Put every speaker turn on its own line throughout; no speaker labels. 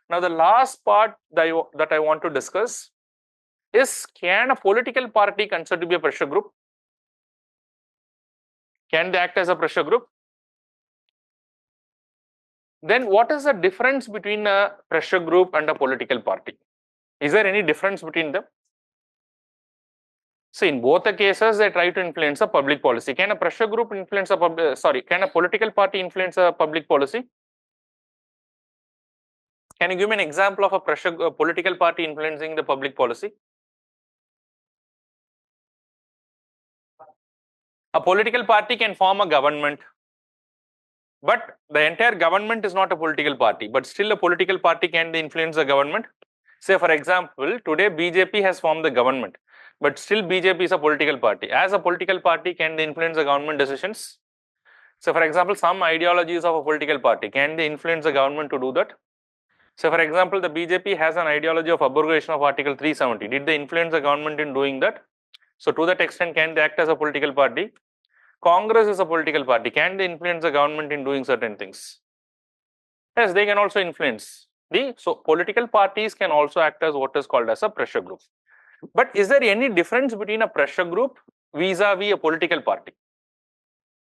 Now the last part that I want to discuss is, can a political party considered to be a pressure group? Can they act as a pressure group? Then what is the difference between a pressure group and a political party? Is there any difference between them? See, in both the cases, they try to influence a public policy. Can a pressure group influence a can a political party influence a public policy? Can you give me an example of a political party influencing the public policy? A political party can form a government, but the entire government is not a political party, but still a political party can influence the government. Say for example, today BJP has formed the government, but still BJP is a political party. As a political party, can they influence the government decisions? So for example, some ideologies of a political party, can they influence the government to do that? So for example, the BJP has an ideology of abrogation of Article 370. Did they influence the government in doing that? So to that extent, can they act as a political party? Congress is a political party. Can they influence the government in doing certain things? Yes, they can also influence. So political parties can also act as what is called as a pressure group. But is there any difference between a pressure group vis-a-vis a political party?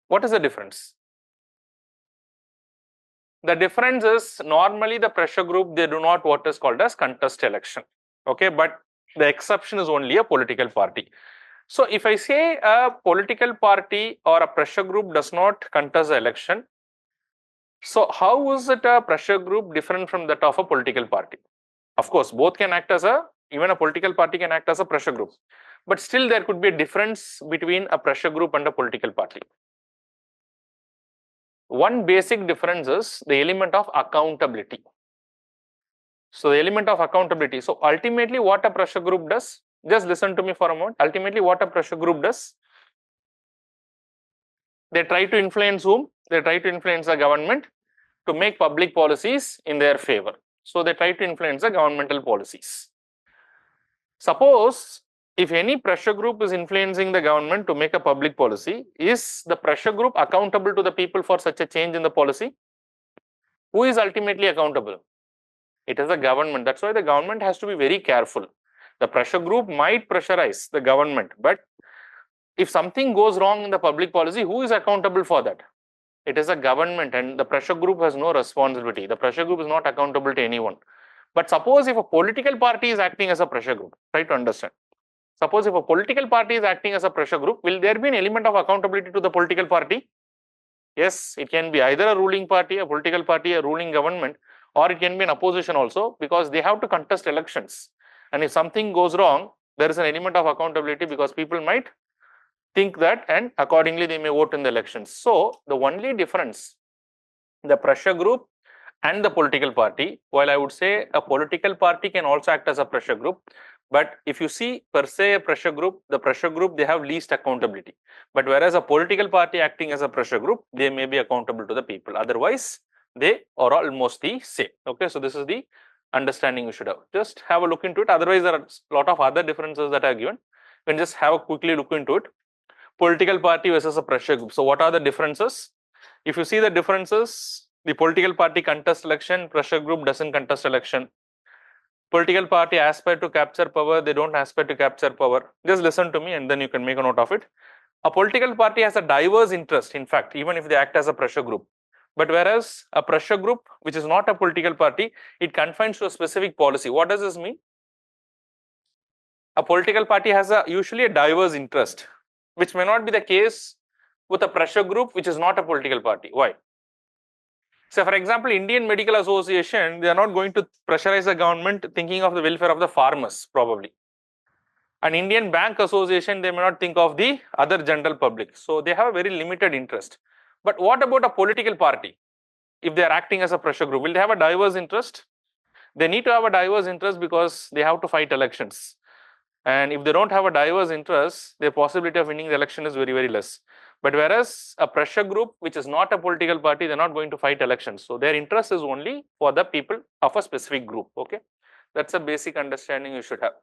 What is the difference? The difference is, normally the pressure group, they do not what is called as contest election. Okay, but the exception is only a political party. So if I say a political party or a pressure group does not contest the election, so how is it a pressure group different from that of a political party? Of course, both can act as even a political party can act as a pressure group, but still there could be a difference between a pressure group and a political party. One basic difference is the element of accountability. So the element of accountability. So ultimately what a pressure group does, just listen to me for a moment. Ultimately what a pressure group does, they try to influence whom? They try to influence the government to make public policies in their favor. So they try to influence the governmental policies. Suppose if any pressure group is influencing the government to make a public policy, is the pressure group accountable to the people for such a change in the policy? Who is ultimately accountable? It is the government. That's why the government has to be very careful. The pressure group might pressurize the government, but if something goes wrong in the public policy, who is accountable for that? It is a government, and the pressure group has no responsibility. The pressure group is not accountable to anyone. But suppose if a political party is acting as a pressure group, try to understand. Suppose if a political party is acting as a pressure group, will there be an element of accountability to the political party? Yes, it can be either a ruling party, a political party, a ruling government, or it can be an opposition also, because they have to contest elections. And if something goes wrong, there is an element of accountability, because people might think that and accordingly they may vote in the elections. So the only difference, the pressure group and the political party, while I would say a political party can also act as a pressure group, but if you see per se a pressure group, the pressure group, they have least accountability. But whereas a political party acting as a pressure group, they may be accountable to the people. Otherwise, they are almost the same. Okay, so this is the understanding you should have. Just have a look into it. Otherwise, there are a lot of other differences that are given. You can just have a quickly look into it. Political party versus a pressure group. So what are the differences? If you see the differences, the political party contests election, pressure group doesn't contest election. Political party aspire to capture power, they don't aspire to capture power. Just listen to me and then you can make a note of it. A political party has a diverse interest, in fact, even if they act as a pressure group. But whereas a pressure group, which is not a political party, it confines to a specific policy. What does this mean? A political party has usually a diverse interest, which may not be the case with a pressure group, which is not a political party. Why? So for example, Indian Medical Association, they are not going to pressurize the government thinking of the welfare of the farmers, probably. An Indian Bank Association, they may not think of the other general public. So they have a very limited interest. But what about a political party? If they are acting as a pressure group, will they have a diverse interest? They need to have a diverse interest because they have to fight elections. And if they don't have a diverse interest, their possibility of winning the election is very, very less. But whereas a pressure group, which is not a political party, they're not going to fight elections. So their interest is only for the people of a specific group. Okay, that's a basic understanding you should have.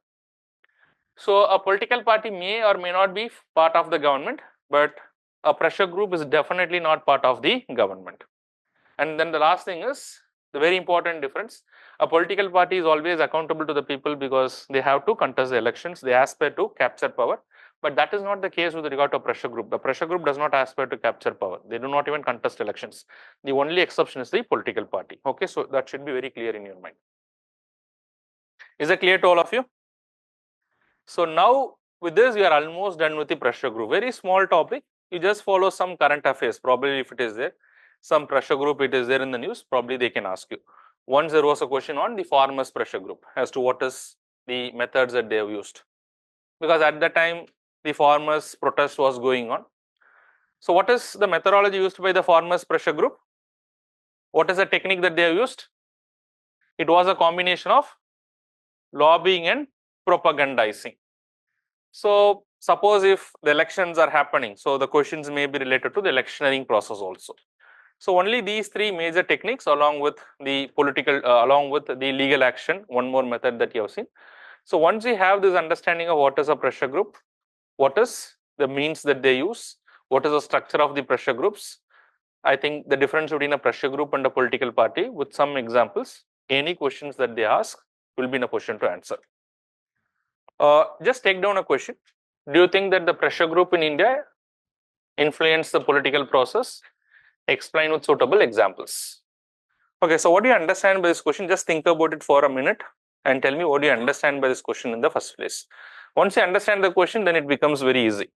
So a political party may or may not be part of the government, but a pressure group is definitely not part of the government. And then the last thing is the very important difference. A political party is always accountable to the people because they have to contest the elections, they aspire to capture power. But that is not the case with regard to a pressure group. The pressure group does not aspire to capture power. They do not even contest elections. The only exception is the political party. Okay, so that should be very clear in your mind. Is it clear to all of you? So now with this, we are almost done with the pressure group. Very small topic. You just follow some current affairs. Probably if it is there, some pressure group, it is there in the news, probably they can ask you. Once there was a question on the farmers pressure group as to what is the methods that they have used. Because at that time, the farmers protest was going on. So what is the methodology used by the farmers pressure group? What is the technique that they have used? It was a combination of lobbying and propagandizing. So suppose if the elections are happening, so the questions may be related to the electioneering process also. So only these three major techniques along with the political, along with the legal action, one more method that you have seen. So once you have this understanding of what is a pressure group, what is the means that they use, what is the structure of the pressure groups, I think the difference between a pressure group and a political party with some examples, any questions that they ask will be in a position to answer. Just take down a question. Do you think that the pressure group in India influenced the political process? Explain with suitable examples. Okay, so what do you understand by this question? Just think about it for a minute and tell me what do you understand by this question in the first place. Once you understand the question, then it becomes very easy.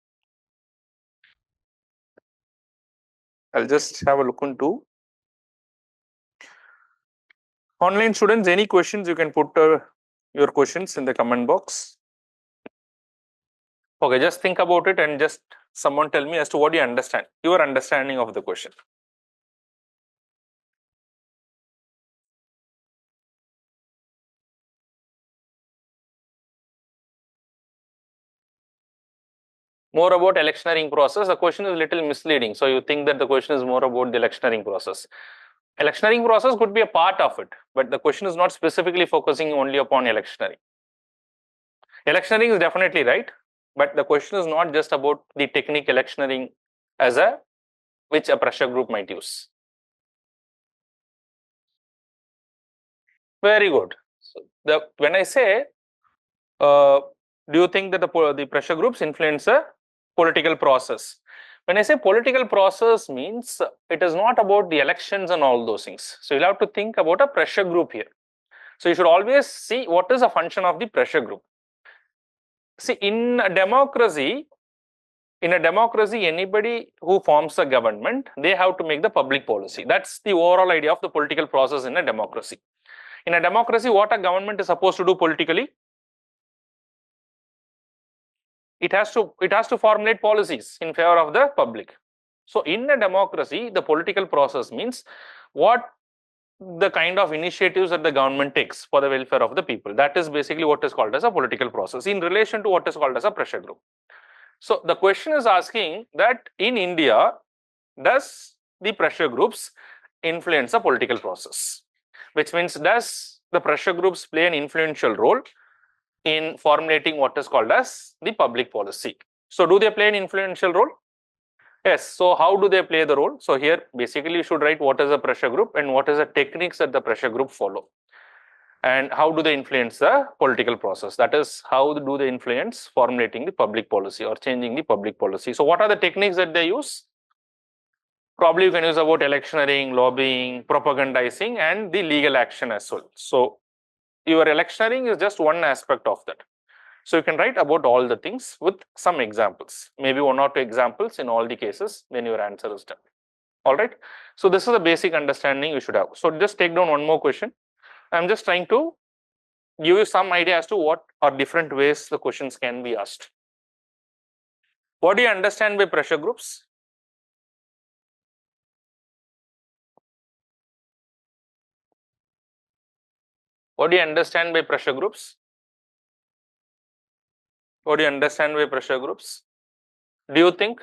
I'll just have a look into online students. Any questions, you can put your questions in the comment box. Okay, just think about it and just someone tell me as to what you understand, your understanding of the question. More about electioneering process. The question is a little misleading. So you think that the question is more about the electioneering process. Electioneering process could be a part of it, but the question is not specifically focusing only upon electioneering. Electioneering is definitely right, but the question is not just about the technique electioneering as a which a pressure group might use. Very good. So when I say, do you think that the pressure groups influence a political process? When I say political process means it is not about the elections and all those things. So you'll have to think about a pressure group here. So you should always see what is a function of the pressure group. See, in a democracy, anybody who forms a government, they have to make the public policy. That's the overall idea of the political process in a democracy. In a democracy, what a government is supposed to do politically? It has to formulate policies in favor of the public. So in a democracy, the political process means what the kind of initiatives that the government takes for the welfare of the people. That is basically what is called as a political process in relation to what is called as a pressure group. So the question is asking that in India, does the pressure groups influence the political process? Which means, does the pressure groups play an influential role in formulating what is called as the public policy? So do they play an influential role? Yes. So how do they play the role? So here basically you should write what is a pressure group and what is the techniques that the pressure group follow. And how do they influence the political process? That is, how do they influence formulating the public policy or changing the public policy? So what are the techniques that they use? Probably you can use about electioneering, lobbying, propagandizing, and the legal action as well. So your electioneering is just one aspect of that. So you can write about all the things with some examples, maybe one or two examples in all the cases, then your answer is done. All right. So this is a basic understanding you should have. So just take down one more question. I'm just trying to give you some idea as to what are different ways the questions can be asked. What do you understand by pressure groups? What do you understand by pressure groups? What do you understand by pressure groups? Do you think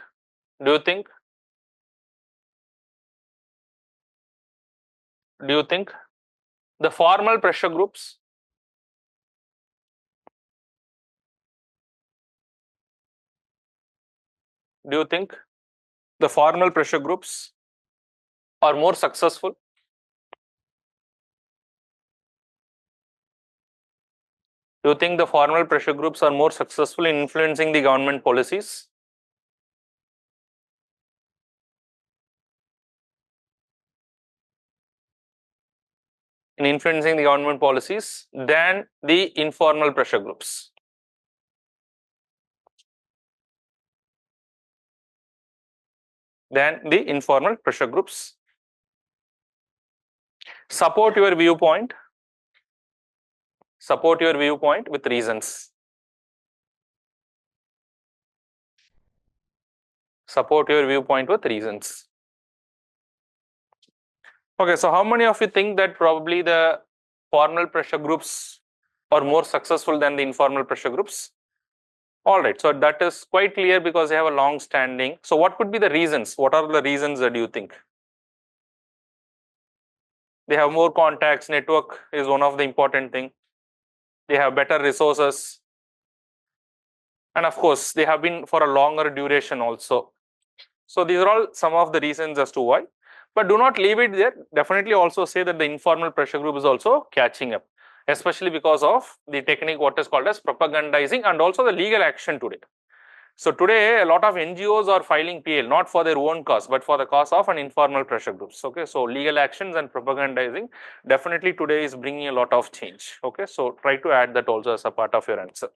the formal pressure groups, do you think the formal pressure groups are more successful? Do you think the formal pressure groups are more successful in influencing the government policies? In influencing the government policies than the informal pressure groups? Than the informal pressure groups. Support your viewpoint. Support your viewpoint with reasons. Support your viewpoint with reasons. Okay, so how many of you think that probably the formal pressure groups are more successful than the informal pressure groups? All right, so that is quite clear because they have a long standing. So what could be the reasons? What are the reasons that you think? They have more contacts, network is one of the important thing. They have better resources. And of course, they have been for a longer duration also. So these are all some of the reasons as to why. But do not leave it there. Definitely also say that the informal pressure group is also catching up, especially because of the technique what is called as propagandizing and also the legal action today. So today a lot of NGOs are filing PL not for their own cause but for the cause of an informal pressure groups. Okay, so legal actions and propagandizing definitely today is bringing a lot of change. Okay, so try to add that also as a part of your answer.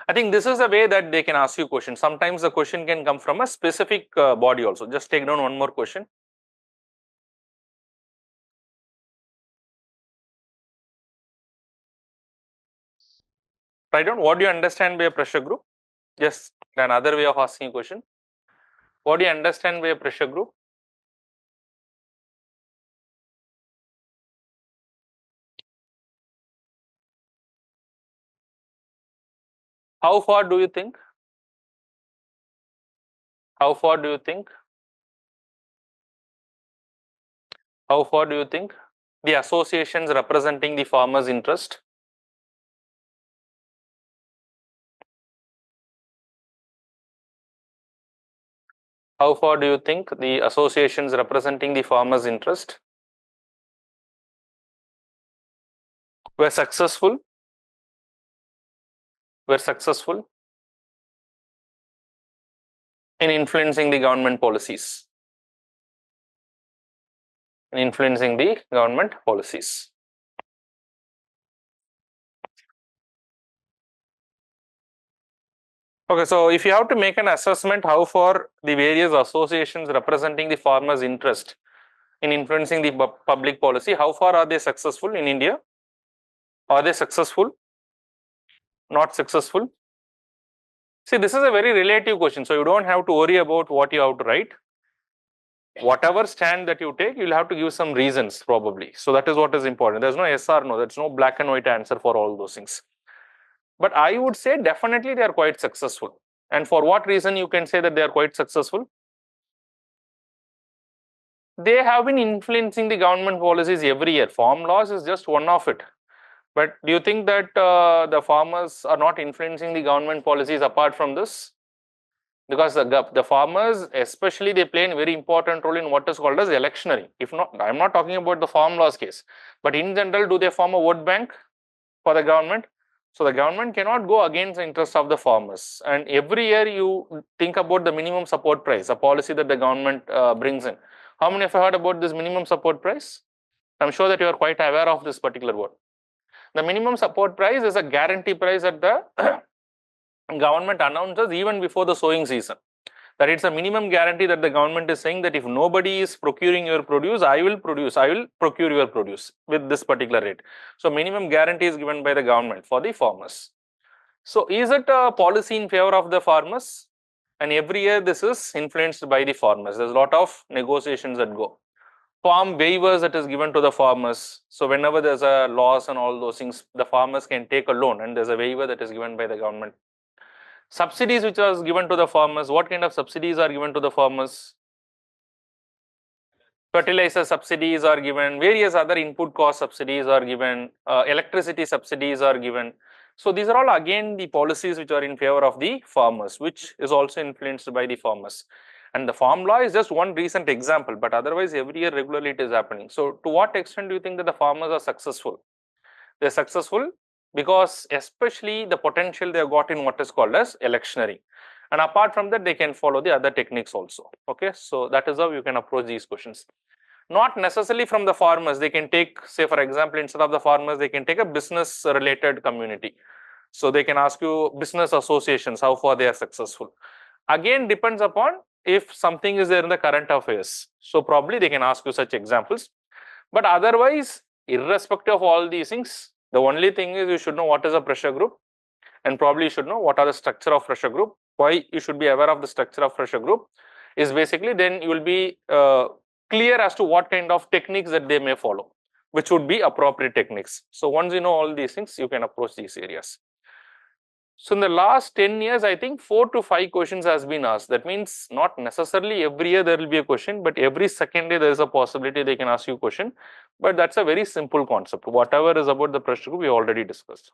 I think this is a way that they can ask you questions. Sometimes the question can come from a specific body also. Just take down one more question. Write down what do you understand by a pressure group? Just another way of asking a question. What do you understand by a pressure group? How far do you think? How far do you think? How far do you think? The associations representing the farmers' interest. How far do you think the associations representing the farmers' interest were successful? Were successful in influencing the government policies? In influencing the government policies. Okay, so if you have to make an assessment how far the various associations representing the farmers' interest in influencing the public policy, how far are they successful in India? Are they successful? Not successful? See, this is a very relative question, so you don't have to worry about what you have to write. Whatever stand that you take, you'll have to give some reasons probably. So that is what is important. There's no yes or no, there's no black and white answer for all those things. But I would say definitely they are quite successful. And for what reason you can say that they are quite successful? They have been influencing the government policies every year. Farm laws is just one of it. But do you think that the farmers are not influencing the government policies apart from this? Because the farmers, especially, they play a very important role in what is called as electioneering. If not, I'm not talking about the farm laws case, but in general, do they form a vote bank for the government? So the government cannot go against the interests of the farmers. And every year you think about the minimum support price, a policy that the government brings in. How many of you heard about this minimum support price? I'm sure that you are quite aware of this particular word. The minimum support price is a guarantee price that the government announces even before the sowing season. That it's a minimum guarantee that the government is saying that if nobody is procuring your produce, I will procure your produce with this particular rate. So minimum guarantee is given by the government for the farmers. So is it a policy in favor of the farmers? And every year this is influenced by the farmers. There's a lot of negotiations that go. Farm waivers that is given to the farmers. So whenever there's a loss and all those things, the farmers can take a loan and there's a waiver that is given by the government. Subsidies which are given to the farmers. What kind of subsidies are given to the farmers? Fertilizer subsidies are given, various other input cost subsidies are given, electricity subsidies are given. So these are all again the policies which are in favor of the farmers, which is also influenced by the farmers. And the farm law is just one recent example, but otherwise every year regularly it is happening. So to what extent do you think that the farmers are successful? They're successful because especially the potential they have got in what is called as electioneering. And apart from that, they can follow the other techniques also. Okay, so that is how you can approach these questions. Not necessarily from the farmers, they can take, say for example, instead of the farmers, they can take a business related community. So they can ask you business associations, how far they are successful. Again, depends upon if something is there in the current affairs. So probably they can ask you such examples. But otherwise, irrespective of all these things, the only thing is you should know what is a pressure group, and probably you should know what are the structure of pressure group. Why you should be aware of the structure of pressure group is basically then you will be clear as to what kind of techniques that they may follow, which would be appropriate techniques. So once you know all these things, you can approach these areas. So in the last 10 years, I think 4 to 5 questions has been asked. That means not necessarily every year there will be a question, but every second day there is a possibility they can ask you a question. But that's a very simple concept. Whatever is about the pressure group, we already discussed.